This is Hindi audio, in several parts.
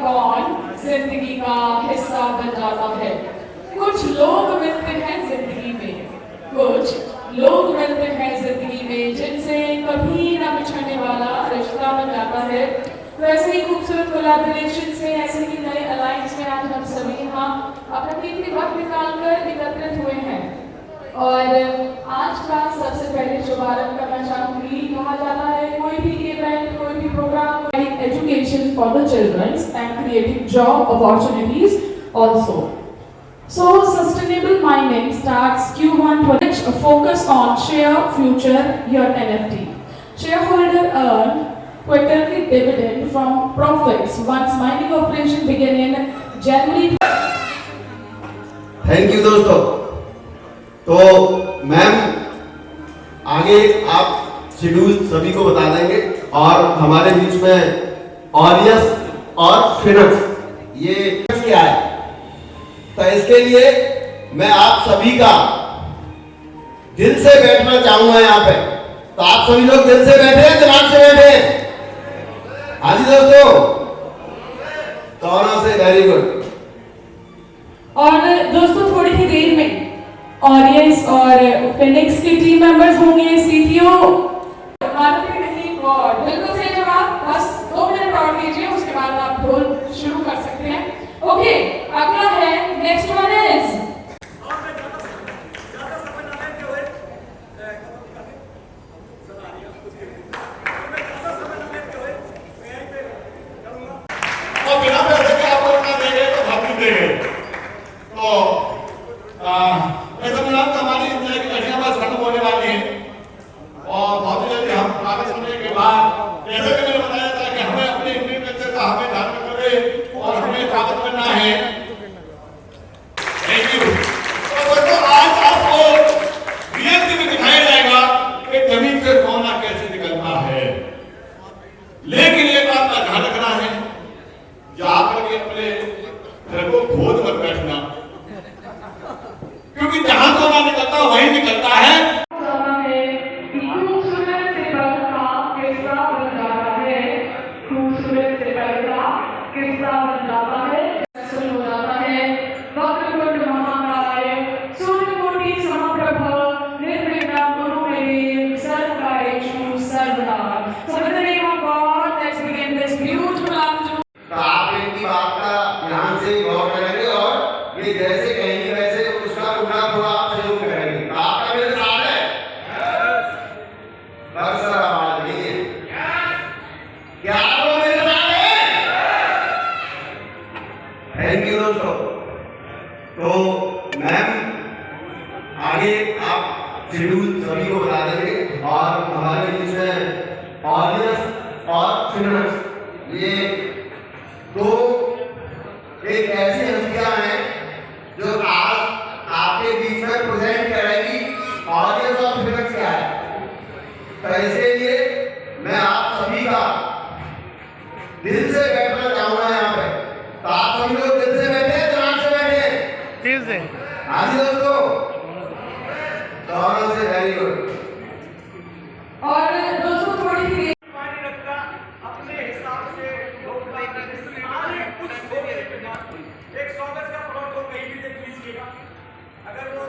कौन जिंदगी का हिस्सा बन जाता है। कुछ लोग मिलते हैं जिंदगी में, कुछ लोग मिलते हैं जिंदगी में जिनसे कभी ना बिछड़ने वाला रिश्ता बन जाता है। तो ऐसे ही खूबसूरत कोलैबोरेशन से, ऐसे ही नए अलायंस में आज हम सभी यहाँ अपना कीमती वक्त निकालकर एकत्रित हुए हैं। और आज का सबसे पहले शुभारंभ करना चाहूंगी। कहा जाता है कोई भी इवेंट, कोई भी programme, education for the childrens and creating job opportunities also. So sustainable mining starts Q1 which focus on share future your NFT. Shareholder earn quarterly dividend from profits once mining operation begin in January. Thank you दोस्तों। तो मैम आगे आप शेड्यूल सभी को बता देंगे और हमारे बीच में ऑरियस और फिनक्स ये क्या है, तो इसके लिए मैं आप सभी का दिल से बैठना चाहूंगा यहाँ पे। तो आप सभी लोग दिल से बैठे हैं, दिमाग से बैठे हैं? हाँ जी दोस्तों, दोनों से वेरी गुड। और दोस्तों थोड़ी ही देर में ऑरियस और फिनिक्स के टीम मेंबर्स होंगे। सीटीओ मानते नहीं और बिल्कुल सही जवाब। बस 2 मिनट और दीजिए, उसके बाद आप ढोल शुरू कर सकते हैं। ओके, अगला है, नेक्स्ट वन इज जैसे कहेंगे वैसे उसका उठा थोड़ा आप सहयोग करेंगे। तो आपका मेरे साथ है? बस सर आवाज नहीं है क्या आपको मेरे साथ है? थैंक यू दोस्तों। तो मैम आगे आप शेड्यूल सभी को बता देंगे और हमारे बीच में ऑडियंस और फिनक्स ये दो एक ऐसी हस्तियां हैं जो आज आपके बीच में प्रेजेंट करेगी ऑडियंस और फिनक्स क्या है। तो इसलिए मैं आप सभी का दिल से बैठना चाहूंगा यहाँ पे। तो आप सभी लोग दिल से बैठे हैं, दिमाग से बैठे हैं? दिल से। हाँ जी दोस्तों, दोनों से वेरी गुड। और दोस्तों थोड़ी सी अपने हिसाब से एक स्वागत का प्लॉट को कहीं भी देख लीजिएगा। अगर वो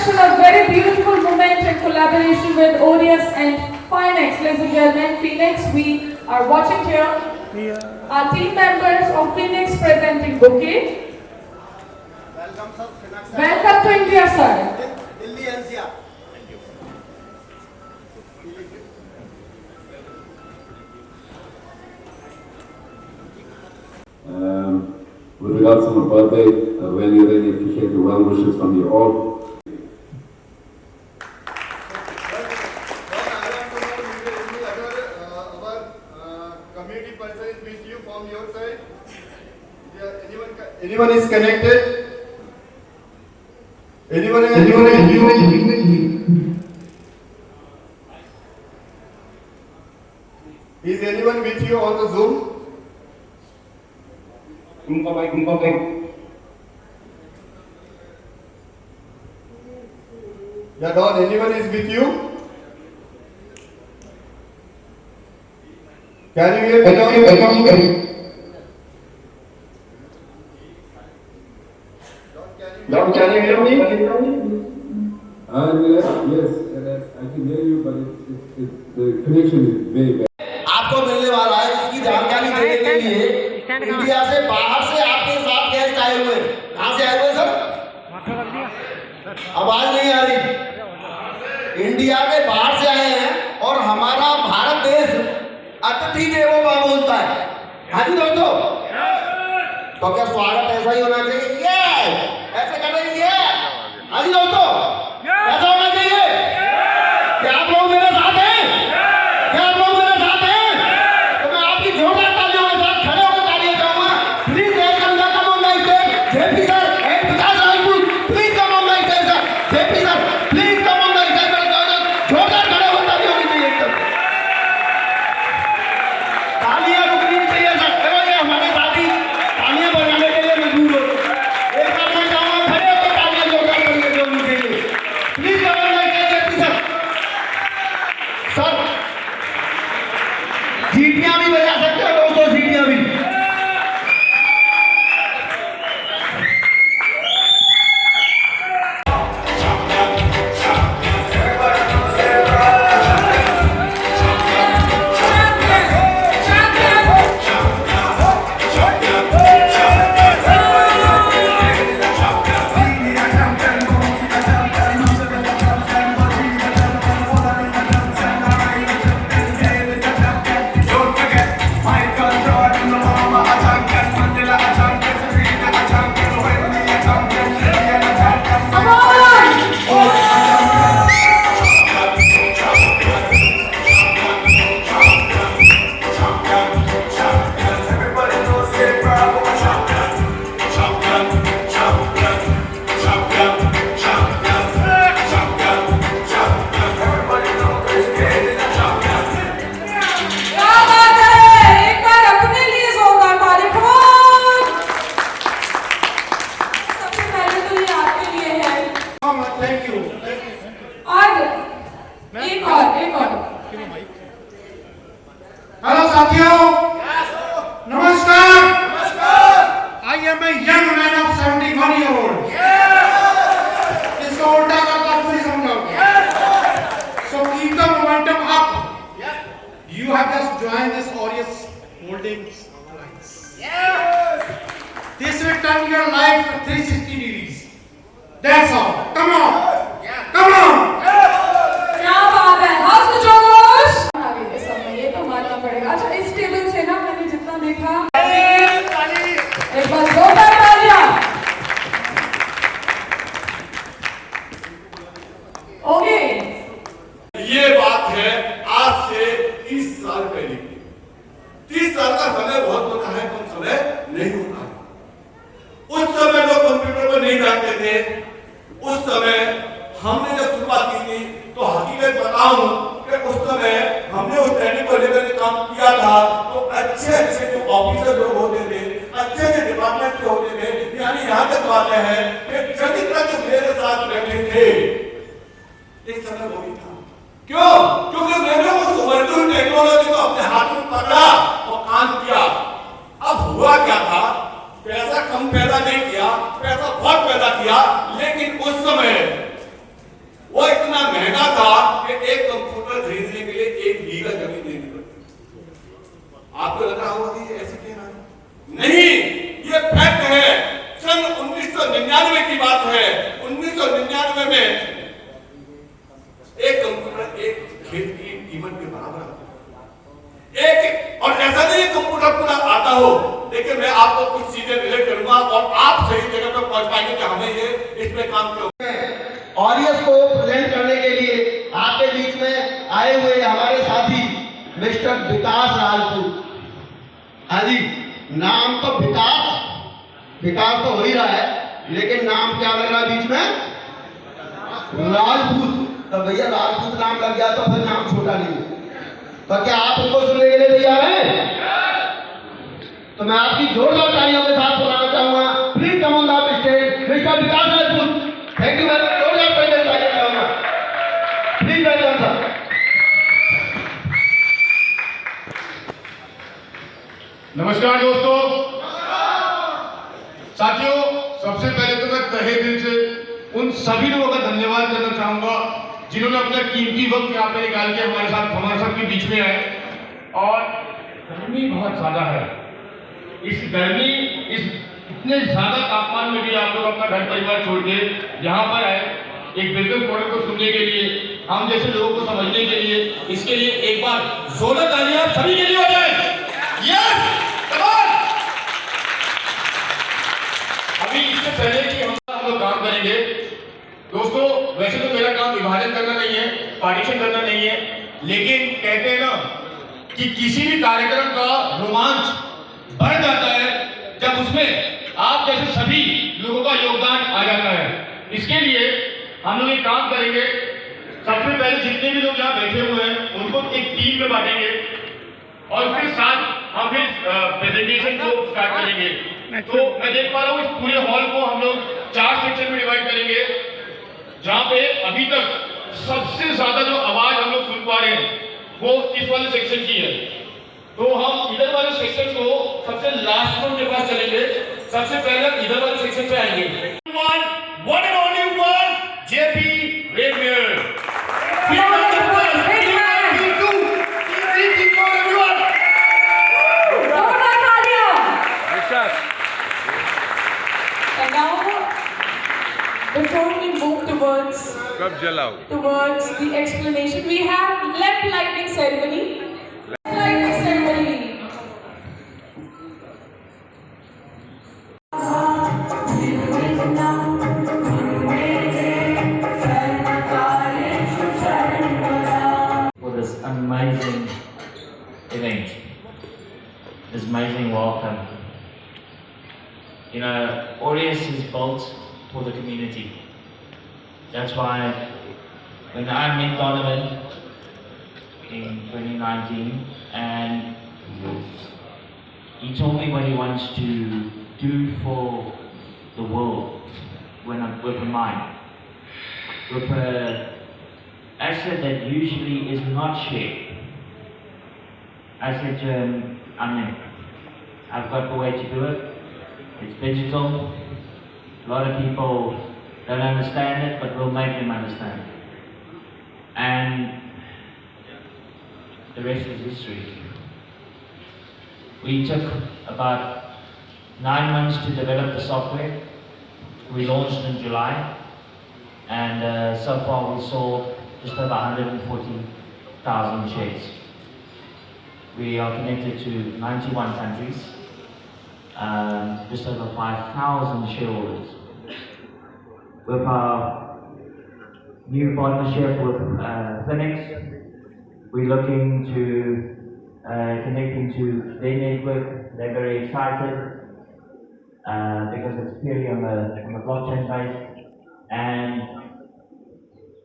special, a very beautiful moment in collaboration with ODS and Finex. Ladies and gentlemen, Phoenix, we are watching here. Our team members of Phoenix presenting bouquet. Welcome, sir. Welcome to India, sir. Delhi NCR. With regards to my birthday, really, really appreciate the well wishes from you all. Community person is with you from your side. Anyone is connected? Anyone? Is anyone with you on the Zoom? Yeah, Don, anyone is with you? Can you hear me? Don, can you hear me? Yes, I can hear you, but the connection is very bad. आपको मिलने वाला है इसकी जानकारी देने के लिए इंडिया से बाहर से आपके साथ गेस्ट आए हुए। कहां से आए हुए सर? आवाज नहीं आ रही। इंडिया के बाहर से आए हैं और हमारा भारत देश अतिथि देवो भव बोलता है। हाँ जी दोस्तों, तो क्या स्वागत ऐसा ही होना चाहिए? ऐसे करना चाहिए। हाँ जी दोस्तों, ऐसा होना चाहिए। क्या आप लोग मेरे साथ हैं? क्या आप लोग मेरे साथ हैं? तो मैं आपकी जोरदार तालियों के साथ खड़े होकर तालियां चाहूंगा। Please welcome the come on my stage JP sir and Vikas Rajput. Please come on my stage sir. JP sir please come on my stage. जोरदार खड़े होकर तालियां होनी चाहिए एकदम। तालियां रुकनी नहीं चाहिए सर। चलो ये हमारे साथी तालियां बजाने के लिए मजबूर हो। एक बार मैं चाहूंगा खड़े होकर तालियां जोरदार करके होनी चाहिए। Please come on my stage JP sir. Sir सीटियां भी बजा सकते हो दोस्तों, सीटियां भी। हेलो साथियों, नमस्कार। I am a young man of 71 year old। इसको उल्टा करता पूरी समझाओ। So keep the momentum up। You have just joined this Aureus Holdings Alliance। This will turn your life 360 degrees। That's all। Come on, come on। क्या बात है, हस्त जोश आगे के समय ये तो मानना पड़ेगा। अच्छा, इस टेबल से ना मैंने जितना देखा, एक बार जोरदार तालियां। ओके, ये बात है आज से 30 साल पहले की। 30 साल का समय बहुत होता है, कम समय नहीं होता है। उस समय लोग कंप्यूटर पर नहीं जानते थे। उस समय हमने जब शुरुआत की थी तो हकीकत बताऊं कि उस समय हमने उस ट्रेनिंग को लेकर काम किया था। तो अच्छे अच्छे जो ऑफिसर लोग होते थे, अच्छे अच्छे डिपार्टमेंट के होते थे, यानी यहाँ तक बात है कि चरित्र जो मेरे साथ बैठे थे एक समय वो भी था। क्यों? क्योंकि मैंने उस वर्चुअल टेक्नोलॉजी को अपने हाथ में पकड़ा और काम किया। अब हुआ क्या था, पैसा कम पैदा नहीं किया, पैसा बहुत पैदा किया, लेकिन उस समय आपको लग रहा होगा कि ये ऐसे कह रहा है, नहीं, ये फैक्ट है। सन 1999 की बात है। 1999 में एक कंप्यूटर एक खेत की कीमत के बराबर आता है। और ऐसा नहीं कंप्यूटर पूरा आता हो, लेकिन मैं आपको कुछ चीजें रिलेट करूंगा और आप सही जगह पर पहुंच पाएंगे कि हमें ये इसमें काम करो। ऑडियंस को प्रेजेंट करने के लिए आपके बीच में आए हुए हमारे साथी मिस्टर विकास राजपूत। हाँ जी, नाम तो विकास तो हो ही रहा है, लेकिन नाम क्या लग रहा है बीच में? राजपूत। तो भैया राजपूत नाम लग गया तो फिर नाम छोटा नहीं है। तो क्या आप उनको सुनने के लिए तैयार हैं? तो मैं आपकी जोरदार तालियों के साथ बुलाना चाहूंगा, please come on the stage mister Vikas Rajput. Thank you, मैं जोरदार तालियां चाहूंगा, प्लीज वेलकम सर। नमस्कार दोस्तों, साथियों, सबसे पहले तो मैं तहे दिल से उन सभी लोगों का धन्यवाद करना चाहूंगा जिन्होंने अपना कीमती वक्त यहाँ पे निकाल के हमारे सबके बीच में आए। और गर्मी बहुत ज्यादा है, इस गर्मी इस इतने ज्यादा तापमान में भी आप लोग अपना घर परिवार छोड़ के यहाँ पर आए एक बिजनेस मॉडल को सुनने के लिए, हम जैसे लोगों को समझने के लिए। इसके लिए एक बार जोरदार तालियां सभी के लिए हो जाए। Yes, come on. अभी इससे पहले कि हम लोग काम करेंगे दोस्तों, वैसे तो मेरा काम विभाजन करना नहीं है, पार्टीशन करना नहीं है, लेकिन कहते हैं ना कि किसी भी कार्यक्रम का रोमांच बढ़ जाता है जब उसमें आप जैसे सभी लोगों का योगदान आ जाता है। इसके लिए हम लोग एक काम करेंगे, सबसे पहले जितने भी लोग यहाँ बैठे हुए हैं उनको एक टीम में बांटेंगे और उसके साथ हम फिर प्रेजेंटेशन को स्टार्ट करेंगे। तो मैं देख पा रहा हूँ इस पूरे हॉल को हम लोग 4 सेक्शन में डिवाइड करेंगे, जहां पे अभी तक सबसे ज्यादा जो आवाज हम लोग सुन पा रहे हैं वो इस वाले सेक्शन की है। तो हम इधर वाले सेक्शन को सबसे लास्ट में उनके पास चलेंगे। सबसे पहले इधर वाले सेक्शन पे आएंगे। One and only one, JP Rainier. And now, before we move towards the explanation, we have lamp lighting ceremony. Lighting ceremony. For this amazing event, this amazing welcome. You know, Aureus is built for the community. That's why when I met Donovan in 2019 and he told me what he wants to do for the world with a mind, with an asset that usually is not shared. I said to him, Amen, I've got the way to do it. It's digital. A lot of people don't understand it, but we'll make them understand. And the rest is history. We took about 9 months to develop the software. We launched in July, and so far we sold just over 140,000 shares. We are connected to 91 countries. Just over 5,000 shareholders. With our new partnership with Phoenix, we're looking to connecting to their network. They're very excited because it's purely on the blockchain base, and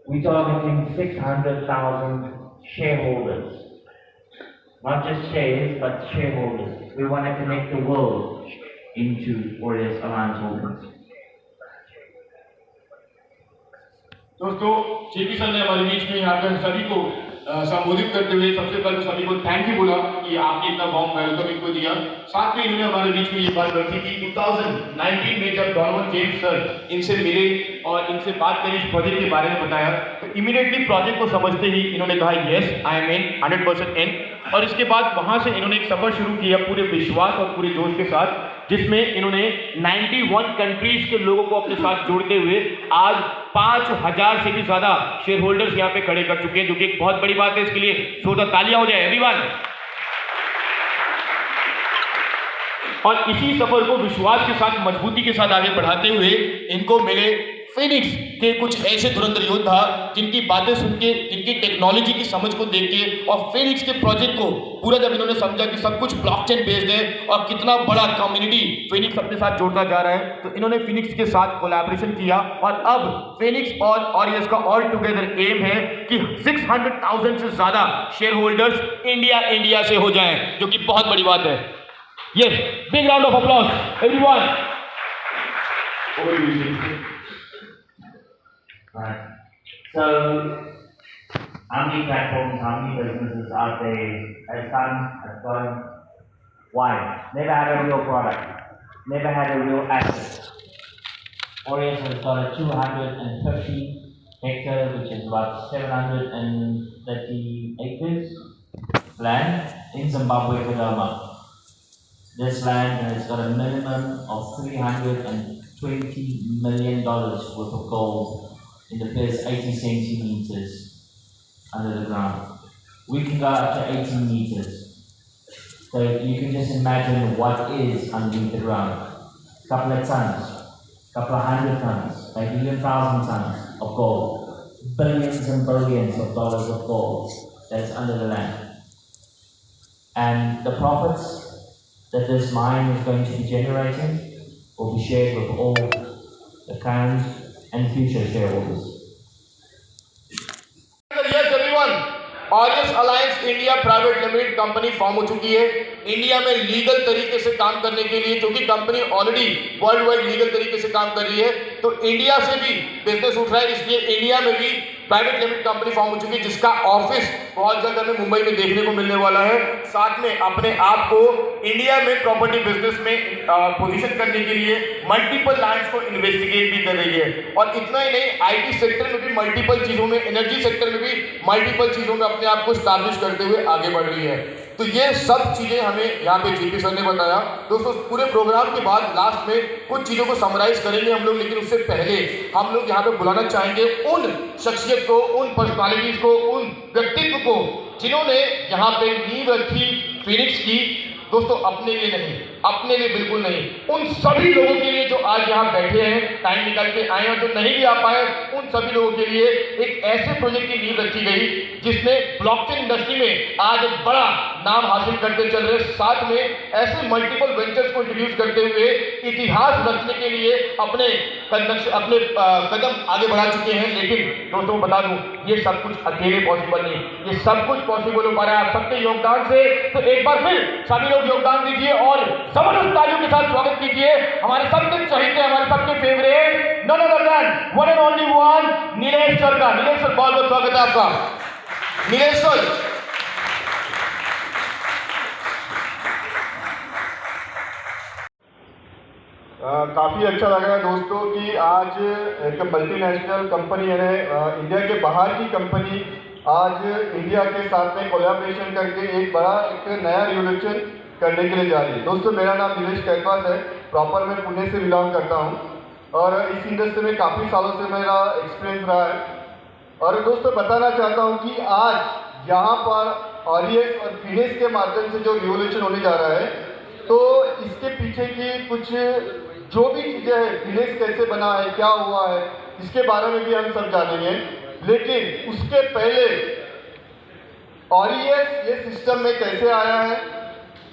we're targeting 600,000 shareholders. Not just shares, but shareholders. We want to connect the world into Aureus Alliance Holdings. दोस्तों, जेपी सर ने हमारे बीच में यहाँ पर सभी को संबोधित करते हुए सबसे पहले सभी को थैंक यू बोला कि आपने इतना वार्म वेलकम इनको दिया। साथ में इन्होंने हमारे बीच में ये बात रखी कि 2019 में जब डोनोवन जेम्स सर इनसे मिले और इनसे बात करी, इस प्रोजेक्ट के बारे में बताया, तो इमीडिएटली प्रोजेक्ट को समझते ही इन्होंने कहा यस आई एम इन 100% इन, और इसके बाद वहां से इन्होंने एक सफर शुरू किया पूरे विश्वास और पूरे जोश के साथ, जिसमें इन्होंने 91 कंट्रीज के लोगों को अपने साथ जोड़ते हुए आज 5000 से भी ज्यादा शेयर होल्डर्स यहाँ पे खड़े कर चुके हैं, जो कि एक बहुत बड़ी बात है। इसके लिए जोरदार तालियां हो जाए एवरीवन। और इसी सफर को विश्वास के साथ मजबूती के साथ आगे बढ़ाते हुए इनको मिले फिनिक्स के कुछ ऐसे धुरंधर योद्धा जिनकी बातें सुन के, जिनकी टेक्नोलॉजी की समझ को देख के और फिनिक्स के प्रोजेक्ट को पूरा जब इन्होंने समझा कि सब कुछ ब्लॉकचेन बेस्ड है और कितना बड़ा कम्युनिटी फिनिक्स अपने साथ जोड़ता जा रहा है, तो इन्होंने फिनिक्स के साथ कोलैबोरेशन किया और अब फिनिक्स और ऑरियस का ऑल टुगेदर एम है कि 600,000 से ज्यादा शेयर होल्डर्स इंडिया से हो जाएं, जो कि बहुत बड़ी बात है। Yes, big round of applause, everyone. Right. So, how many platforms, how many businesses out there has done? Why? Never had a real product, never had a real asset. Aureus has got a 250 hectare, which is about 730 acres land in Zimbabwe, Dodoma. This land has got a minimum of $320 million worth of gold in the first 80 centimeters under the ground. We can go up to 18 meters. So you can just imagine what is underneath the ground. Couple of tons, couple of hundred tons, maybe even 1,000 tons of gold. Billions and billions of dollars of gold that's under the land. And the profits that this mine is going to be generating will be shared with all the current and future shareholders. Yes everyone, aureus alliance India private limited company form हो चुकी है इंडिया में लीगल तरीके से काम करने के लिए, क्योंकि company already world wide legal तरीके से काम कर रही है, तो इंडिया से भी बिजनेस उठ रहा है, इसलिए इंडिया में भी प्राइवेट लिमिटेड कंपनी फॉर्म हो चुकी है, जिसका ऑफिस बहुत जल्द हमें मुंबई में देखने को मिलने वाला है। साथ में अपने आप को इंडिया में प्रॉपर्टी बिजनेस में पोजीशन करने के लिए मल्टीपल लैंड्स को इन्वेस्टिगेट भी कर रही है, और इतना ही नहीं आईटी सेक्टर में भी मल्टीपल चीजों में, एनर्जी सेक्टर में भी मल्टीपल चीजों में अपने आप को स्टैब्लिश करते हुए आगे बढ़ रही है। तो ये सब चीजें हमें यहाँ पे जेपी सर ने बताया। दोस्तों पूरे प्रोग्राम के बाद लास्ट में कुछ चीजों को समराइज करेंगे हम लोग, लेकिन उससे पहले हम लोग यहाँ पे बुलाना चाहेंगे उन शख्सियत को, उन पर्सनालिटीज को, उन व्यक्तित्व को जिन्होंने यहाँ पे नींव रखी फिनिक्स की। दोस्तों अपने लिए नहीं, अपने लिए बिल्कुल नहीं, उन सभी लोगों के लिए जो आज यहाँ बैठे हैं, टाइम निकाल के आए और जो नहीं भी आ पाए, उन सभी लोगों के लिए एक ऐसे प्रोजेक्ट की नींव रखी गई जिसने ब्लॉकचेन इंडस्ट्री में आज एक बड़ा नाम हासिल करते चल रहे, साथ में ऐसे मल्टीपल वेंचर्स को इंट्रोड्यूस करते हुए इतिहास रचने के लिए अपने कदम आगे बढ़ा चुके हैं। लेकिन दोस्तों बता दूं, ये सब कुछ अकेले पॉसिबल नहीं, ये सब कुछ पॉसिबल हो पा रहा है आप सबके योगदान से। तो एक बार फिर सभी लोग योगदान दीजिए और जबरदस्त तालियों के साथ स्वागत कीजिए हमारे सबके चहेते, हमारे सबके favourite, none other than one and only one, Nilesh sir का। नीलेश सर बहुत बहुत स्वागत है आपका। नीलेश सर काफ़ी अच्छा लग रहा है दोस्तों कि आज एक मल्टीनेशनल कंपनी है, इंडिया के बाहर की कंपनी आज इंडिया के साथ में कोलैबोरेशन करके एक नया रिवोल्यूशन करने के लिए जा रही है। दोस्तों मेरा नाम नीलेश कैकवास है, प्रॉपर मैं पुणे से बिलोंग करता हूँ और इस इंडस्ट्री में काफ़ी सालों से मेरा एक्सपीरियंस रहा है। और दोस्तों बताना चाहता हूँ कि आज यहाँ पर ऑरियस और फिनिक्स के माध्यम से जो रिवोल्यूशन होने जा रहा है, तो इसके पीछे की कुछ जो भी चीज़ें हैं, फिनिक्स कैसे बना है, क्या हुआ है, इसके बारे में भी हम सब जानेंगे। लेकिन उसके पहले ऑरियस ये सिस्टम में कैसे आया है,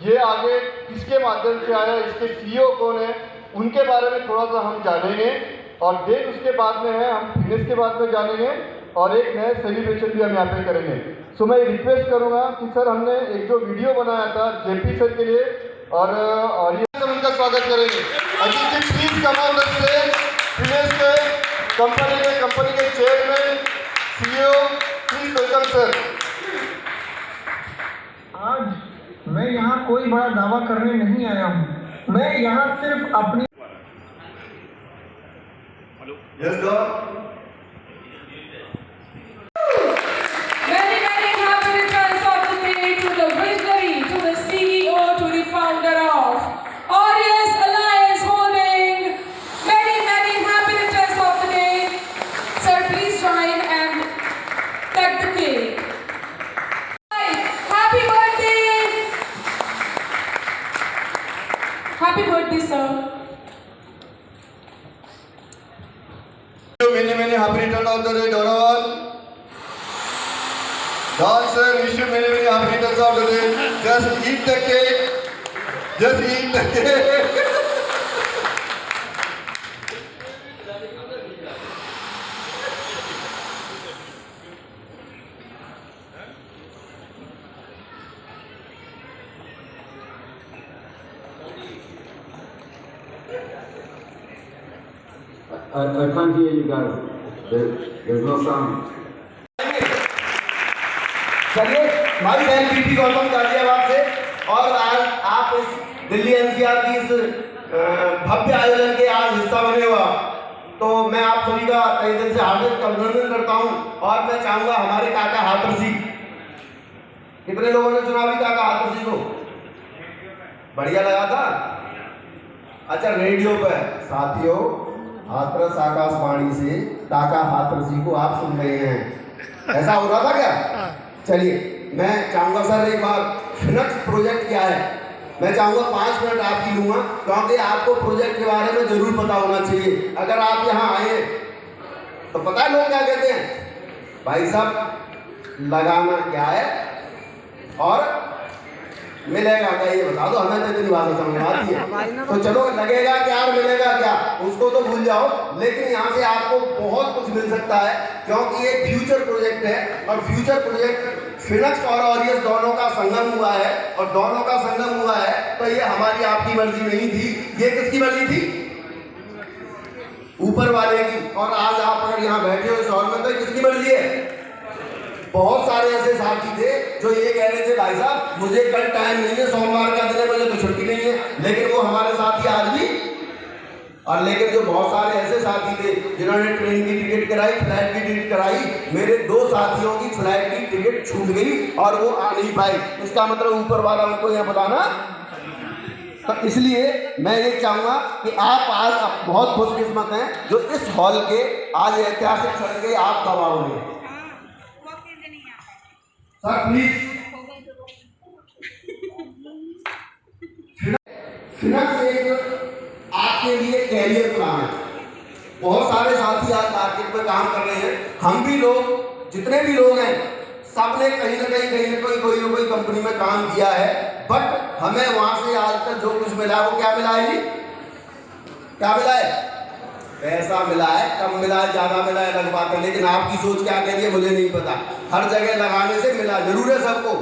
ये आगे किसके माध्यम से आया, इसके सीईओ कौन है, उनके बारे में थोड़ा सा हम जानेंगे। और देन उसके बाद में है हम फिनिक्स के बारे में जानेंगे और एक नया सेलिब्रेशन भी हम यहाँ पे करेंगे। सो मैं रिक्वेस्ट करूँगा कि सर हमने एक जो वीडियो बनाया था जेपी सर के लिए और ऑरियस सर उनका स्वागत करेंगे। Please come on the stage, Phoenix के कंपनी के chairman CEO, please welcome sir. आज मैं यहाँ कोई बड़ा दावा करने नहीं आया हूँ, मैं यहाँ सिर्फ अपनी yes God Murthy sir. Many happy return of the day, Donovan. God sir, wish you many happy returns of the day. Just eat the cake. Just eat the cake. I can't hear you guys. There's no sound. चलिए हमारी बहन पीटी गौतम गाजियाबाद से, और आज आप इस दिल्ली एनसीआर की इस भव्य आयोजन के आज हिस्सा बने हुआ, तो मैं आप सभी का कई दिल से हार्दिक अभिनंदन करता हूं। और मैं चाहूंगा हमारे काका हाथरस जी, कितने लोगों ने सुना भी काका हाथरस जी को? बढ़िया लगा था। अच्छा, रेडियो पर साथियों हाथरस आकाशवाणी से काका हाथरस जी को आप सुन रहे हैं, ऐसा हो रहा था क्या? चलिए मैं चाहूंगा सर एक बार फिनक्स प्रोजेक्ट क्या है, मैं चाहूंगा 5 मिनट आपकी लूंगा, क्योंकि आपको प्रोजेक्ट के बारे में जरूर पता होना चाहिए। अगर आप यहाँ आए तो पता है लोग क्या कहते हैं, भाई साहब लगाना क्या है और मिलेगा क्या, ये बता दो। हमें तो इतनी बात समझ आती है, तो चलो लगेगा क्या और मिलेगा क्या उसको तो भूल जाओ, लेकिन यहाँ से आपको बहुत कुछ मिल सकता है, क्योंकि ये फ्यूचर प्रोजेक्ट है। और फ्यूचर प्रोजेक्ट फिनक्स और ऑरियस दोनों का संगम हुआ है, और दोनों का संगम हुआ है तो ये हमारी आपकी मर्जी नहीं थी, ये किसकी मर्जी थी? ऊपर वाले की। और आज आप अगर यहाँ बैठे हो इस हॉल में तो किसकी मर्जी है? बहुत सारे ऐसे साथी थे जो ये कह रहे थे भाई साहब मुझे कल टाइम नहीं है, सोमवार का दिन है, मुझे तो छुट्टी नहीं है, लेकिन वो हमारे साथी आज भी। और लेकिन जो बहुत सारे ऐसे साथी थे जिन्होंने ट्रेन की टिकट कराई, फ्लाइट की टिकट कराई, मेरे 2 साथियों की फ्लाइट की टिकट छूट गई और वो आ नहीं पाए। इसका मतलब ऊपर वाला उनको यहाँ बताना। तो इसलिए मैं ये चाहूंगा कि आप आज बहुत खुशकिस्मत हैं जो इस हॉल के आज ऐतिहासिक क्षण के आप गवाह होंगे। सर प्लीज, फिनक्स एक आपके लिए कैरियर प्लान है। बहुत सारे साथी आज मार्केट में काम कर रहे हैं, हम भी लोग जितने भी लोग हैं सबने कहीं ना कहीं कोई ना कोई कंपनी में काम किया है, बट हमें वहां से आज तक जो कुछ मिला वो क्या मिला है जी? क्या मिला है? पैसा मिला है, कम मिला है, ज्यादा मिला है, अलग बात है, लेकिन आपकी सोच क्या कह रही है मुझे नहीं पता। हर जगह लगाने से मिला जरूर है सबको,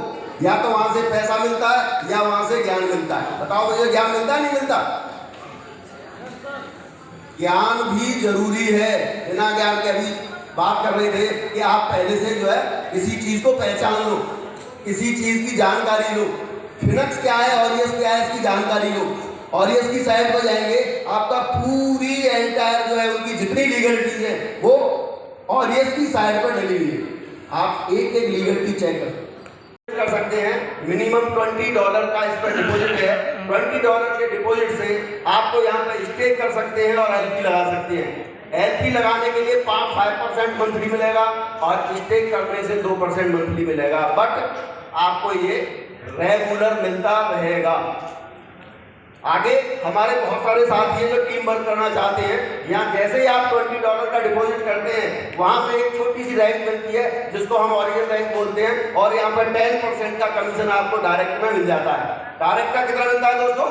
या तो वहां से पैसा मिलता है या वहां से ज्ञान मिलता है। बताओ मुझे ज्ञान मिलता है नहीं मिलता? ज्ञान भी जरूरी है। बिना ज्ञान के अभी बात कर रहे थे कि आप पहले से जो है किसी चीज को पहचान लो, किसी चीज की जानकारी लो। फिनक्स क्या है, ऑरियस क्या है, इसकी जानकारी लो। ऑरियस की साइड पर जाएंगे, आपका पूरी एंटायर जो है उनकी जितनी लीगलिटीज है वो ऑरियस की साइड पर डली हुई है। आप एक एक लीगलिटी चेक कर सकते हैं। मिनिमम $20 का इस पर डिपॉजिट है। $20 के डिपॉजिट से आपको यहाँ पर स्टे कर सकते हैं और एलपी लगा सकते हैं। एलपी लगाने के लिए 5% मंथली मिलेगा और स्टे करने से 2% मंथली मिलेगा, बट आपको ये रेगुलर मिलता रहेगा। आगे हमारे बहुत सारे साथी हैं जो टीम वर्क करना चाहते हैं। यहाँ जैसे ही आप $20 का डिपॉजिट करते हैं वहां से एक छोटी सी रैंक मिलती है जिसको हम ऑरियन रैंक बोलते हैं, और यहाँ पर 10% का कमीशन आपको डायरेक्ट में मिल जाता है। डायरेक्ट का कितना मिलता है दोस्तों?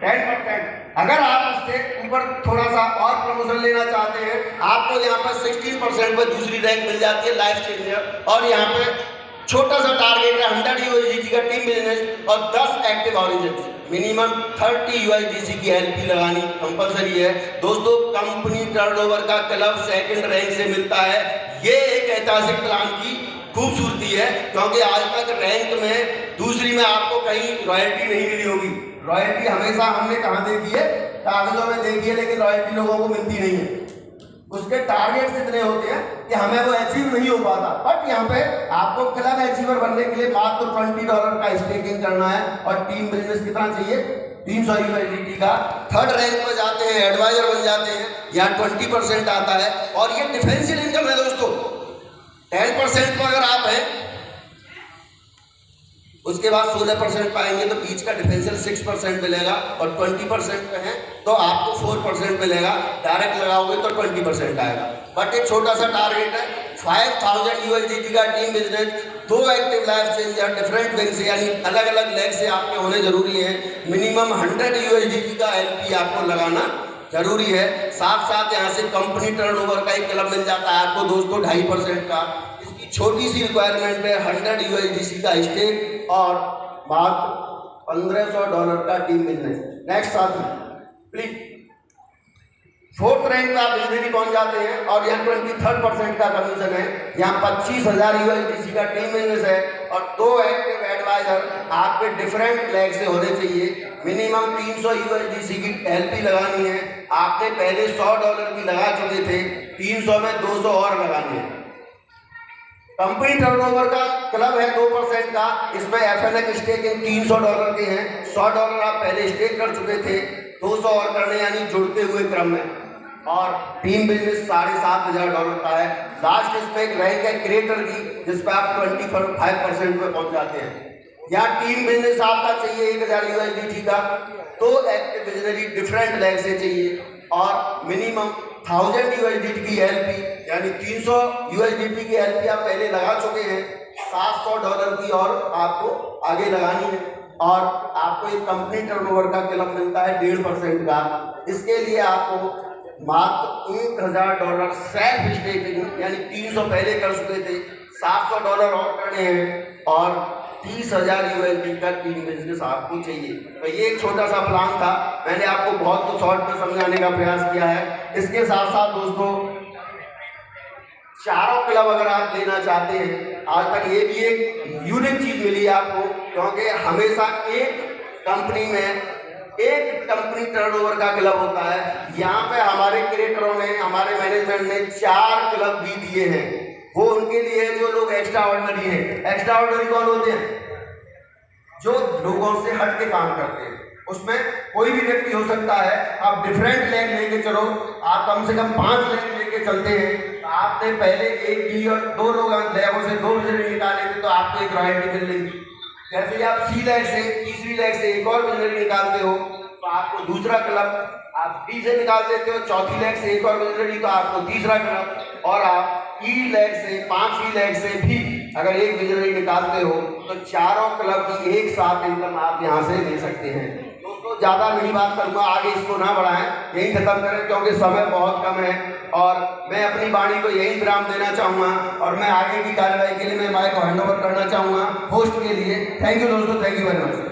10%। अगर आप उससे ऊपर थोड़ा सा और प्रमोशन लेना चाहते हैं, आपको यहाँ पर 16% पर दूसरी रैंक मिल जाती है, लाइफ चेंजर। और यहाँ पे छोटा सा टारगेट है 100 USDT का टीम बिजनेस और 10 एक्टिव ऑरिजिन। मिनिमम 30 USDT की एलपी लगानी कंपलसरी है दोस्तों। कंपनी टर्नओवर का क्लब 2nd रैंक से मिलता है। ये एक ऐतिहासिक प्लान की खूबसूरती है, क्योंकि आज तक रैंक में दूसरी में आपको कहीं रॉयल्टी नहीं मिली होगी। रॉयल्टी हमेशा हमने कहाँ देखी है? कागजों में देखी है, लेकिन रॉयल्टी लोगों को मिलती नहीं है। उसके टारगेट्स इतने होते हैं कि हमें वो अचीव नहीं हो पाता। बट यहाँ पे आपको क्लब अचीवर बनने के लिए मात्र $20 का स्टेकिंग करना है, और टीम बिजनेस कितना चाहिए? 300 USDT का। 3rd रैंक में जाते हैं, एडवाइजर बन जाते हैं, यहाँ 20% आता है। और ये डिफेंसिव इनकम है दोस्तों। 10% पर अगर आप हैं उसके बाद 16% पाएंगे तो बीच का डिफरेंशियल 6% मिलेगा, और 20% पे है तो आपको 4% मिलेगा। डायरेक्ट लगाओगे तो 20% आएगा। बट एक छोटा सा टारगेट है, 5000 USDT का team business, 2 active life changer different wing से, यानी अलग अलग लेग से आपके होने जरूरी है। मिनिमम 100 USDT का LP आपको लगाना जरूरी है। साथ साथ यहाँ से कंपनी टर्नओवर का एक क्लब मिल जाता है आपको दोस्तों 2.5% का। इसकी छोटी सी रिक्वायरमेंट है 100 USDC का स्टेक और मात्र $1500 का टीम बिजनेस। नेक्स्ट साथी प्लीज। 4th रैंक पे आप बिजनेस पहुंच जाते हैं और यहाँ 23% का कमीशन है। यहाँ 25,000 USDC का टीम बिजनेस है और 2 एक्टिव एडवाइजर आपके डिफरेंट लेग से होने चाहिए। मिनिमम 300 USDC की LP लगानी है। आपने पहले $100 की लगा चुके थे, 300 में 200 और लगानी है। कंपनी टर्नओवर का क्लब है 2% का, इसमें FNX स्टेकिंग $300 के हैं। $100 आप पहले स्टेक कर चुके थे, 200 और करने यानी जुड़ते हुए क्रम में, और टीम बिजनेस $7,500 का है। लास्ट इस पे एक रैंक है क्रिएटर की, जिस पे आप 25% पे पहुंच जाते हैं। यहाँ टीम बिजनेस आपका चाहिए 1000 USDT का, 2 एक्टिव बिजनरी डिफरेंट लेग से चाहिए और मिनिमम 1000 USDT की LP, यानी 300 USDT की LP आप पहले लगा चुके हैं। $700 की और आपको आगे लगानी है और आपको एक कंपनी टर्नओवर का क्लब मिलता है 1.5% का। इसके लिए आपको मात्र $1000 सेल्फ स्टेकिंग, यानी 300 पहले कर चुके थे, $700 और करने हैं और 30,000 USD का टीम बिजनेस आपको चाहिए। तो ये एक छोटा सा प्लान था, मैंने आपको बहुत कुछ शॉर्ट में समझाने का प्रयास किया है। इसके साथ साथ दोस्तों चारों क्लब अगर आप लेना चाहते हैं, आज तक ये भी एक यूनिक चीज मिली है आपको, क्योंकि हमेशा एक कंपनी में एक कंपनी टर्नओवर का क्लब होता है। यहाँ पे हमारे क्रिएटरों ने, हमारे मैनेजमेंट ने 4 क्लब भी दिए हैं। वो उनके लिए जो लोग एक्स्ट्रा ऑर्डिनरी है। एक्स्ट्रा ऑर्डिनरी कौन होते हैं? जो लोगों से हट के काम करते हैं। उसमें कोई भी व्यक्ति हो सकता है। आप डिफरेंट लेग लेके चलो, आप कम से कम 5 लेग लेके चलते हैं। आपने पहले 1 B और 2 लोग लेगों से 2 बिजनरी निकाले थे तो आपको एक रॉयल्टी मिल रही। जैसे ही आप C लेग से, तीसरी लेग से एक और बिजनरी निकालते हो तो आपको दूसरा क्लब, आप D से निकाल देते हो चौथी लेग से एक और बिजनरी तो आपको तीसरा क्लब, और आप E लेग से, 5वीं लेग से भी अगर एक बिजनरी निकालते हो तो चारों क्लब की एक साथ इनकम आप यहाँ से ले सकते हैं। दोस्तों ज्यादा नहीं बात करूंगा, आगे इसको ना बढ़ाएं, यही खत्म करें क्योंकि समय बहुत कम है और मैं अपनी वाणी को यही विराम देना चाहूंगा और मैं आगे की कार्रवाई के लिए मैं माइक को हैंड ओवर करना चाहूंगा होस्ट के लिए। थैंक यू दोस्तों, थैंक यू वेरी मच।